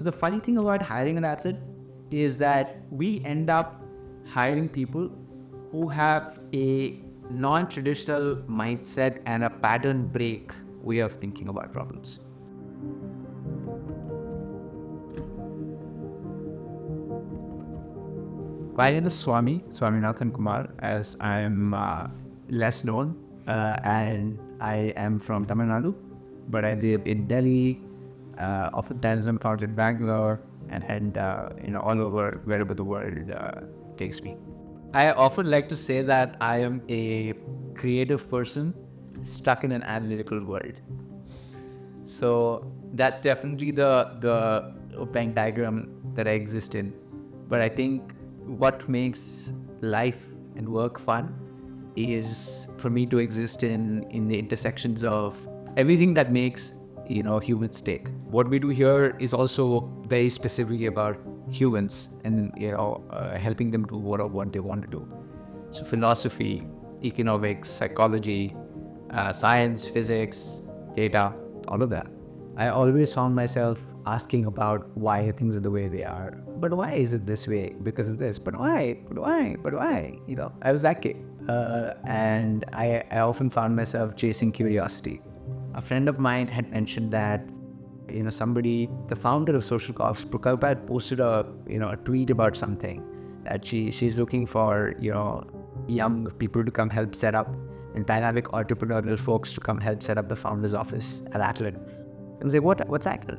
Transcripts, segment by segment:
So the funny thing about hiring an athlete is that we end up hiring people who have a non-traditional mindset and a pattern break way of thinking about problems. My name is Swami, Swaminathan Kumar, as I am less known, and I am from Tamil Nadu, but I live in Delhi, oftentimes I'm found in Bangalore, and all over wherever the world takes me. I often like to say that I am a creative person stuck in an analytical world. So that's definitely the Venn diagram that I exist in. But I think what makes life and work fun is for me to exist in the intersections of everything that makes humans tick. What we do here is also very specifically about humans and helping them do what they want to do. So philosophy, economics, psychology, science, physics, data, all of that. I always found myself asking about why things are the way they are. But why is it this way? Because of this. But why? But why? But why? I was that kid. And I often found myself chasing curiosity. A friend of mine had mentioned that, somebody, the founder of Social Cops, Prakapat, had posted a tweet about something that she's looking for, young people to come help set up and dynamic entrepreneurial folks to come help set up the founder's office at Atlan. I was like, what's Atlan?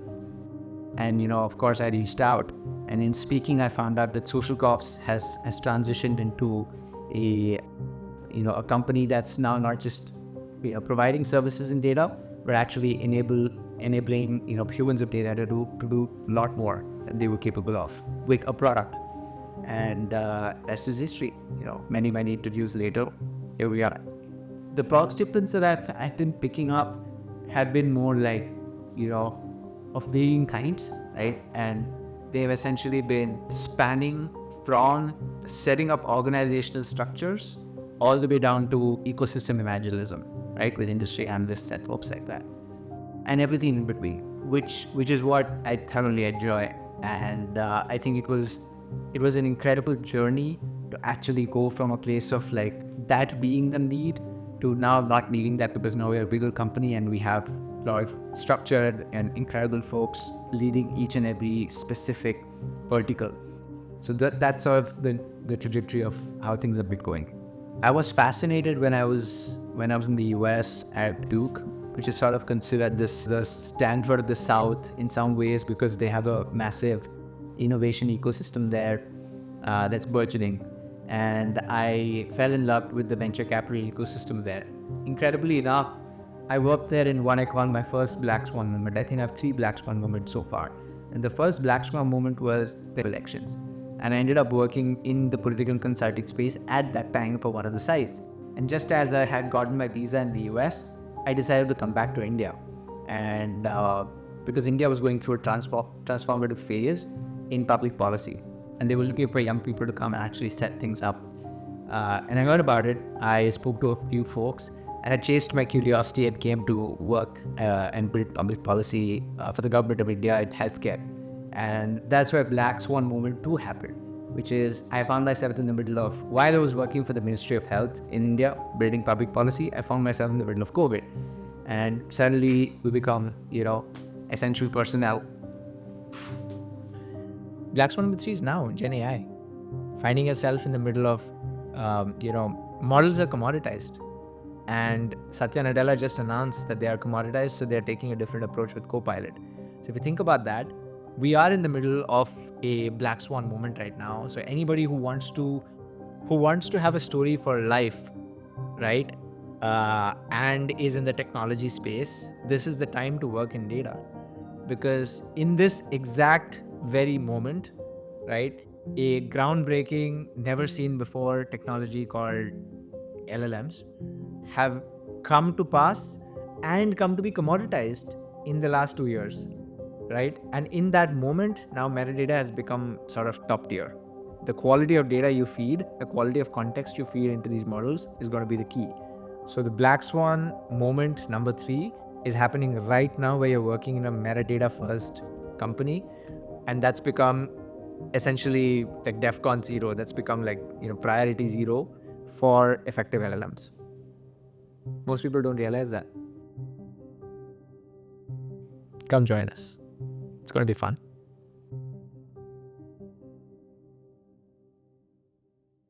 And, of course, I reached out. And in speaking, I found out that Social Cops has transitioned into a company that's now not just providing services in data, but actually enabling humans of data to do a lot more than they were capable of with a product. And rest is history. Many interviews later, here we are. The product statements that I've been picking up have been more like, of varying kinds, right? And they've essentially been spanning from setting up organizational structures all the way down to ecosystem evangelism, right? With industry analysts and folks like that. And everything in between, which is what I thoroughly enjoy. And I think it was an incredible journey to actually go from a place of like that being the need to now not needing that, because now we're a bigger company and we have a lot of structured and incredible folks leading each and every specific vertical. So that's sort of the trajectory of how things have been going. I was fascinated when I was in the US at Duke, which is sort of considered the Stanford of the South in some ways, because they have a massive innovation ecosystem there that's burgeoning. And I fell in love with the venture capital ecosystem there. Incredibly enough, I worked there in what I call my first Black Swan moment. I think I have 3 Black Swan moments so far. And the first Black Swan moment was the elections. And I ended up working in the political consulting space at that time for one of the sites. And just as I had gotten my visa in the US, I decided to come back to India. And because India was going through a transformative phase in public policy. And they were looking for young people to come and actually set things up. And I heard about it. I spoke to a few folks, and I chased my curiosity and came to work and build public policy for the government of India in healthcare. And that's where Black Swan moment 2 happened, which is I found myself in the middle of, while I was working for the Ministry of Health in India, building public policy, I found myself in the middle of COVID. And suddenly we become, essential personnel. Black Swan number 3 is now Gen AI. Finding yourself in the middle of, models are commoditized. And Satya Nadella just announced that they are commoditized, so they're taking a different approach with Copilot. So if you think about that, we are in the middle of a Black Swan moment right now. So anybody who wants to have a story for life, right, and is in the technology space, this is the time to work in data. Because in this exact very moment, right, a groundbreaking, never seen before technology called LLMs have come to pass and come to be commoditized in the last 2 years, right? And in that moment, now metadata has become sort of top tier. The quality of data you feed, the quality of context you feed into these models is going to be the key. So the Black Swan moment number 3 is happening right now, where you're working in a metadata first company And that's become essentially like DEFCON 0. That's become like, priority 0 for effective LLMs. Most people don't realize that. Come join us. It's going to be fun.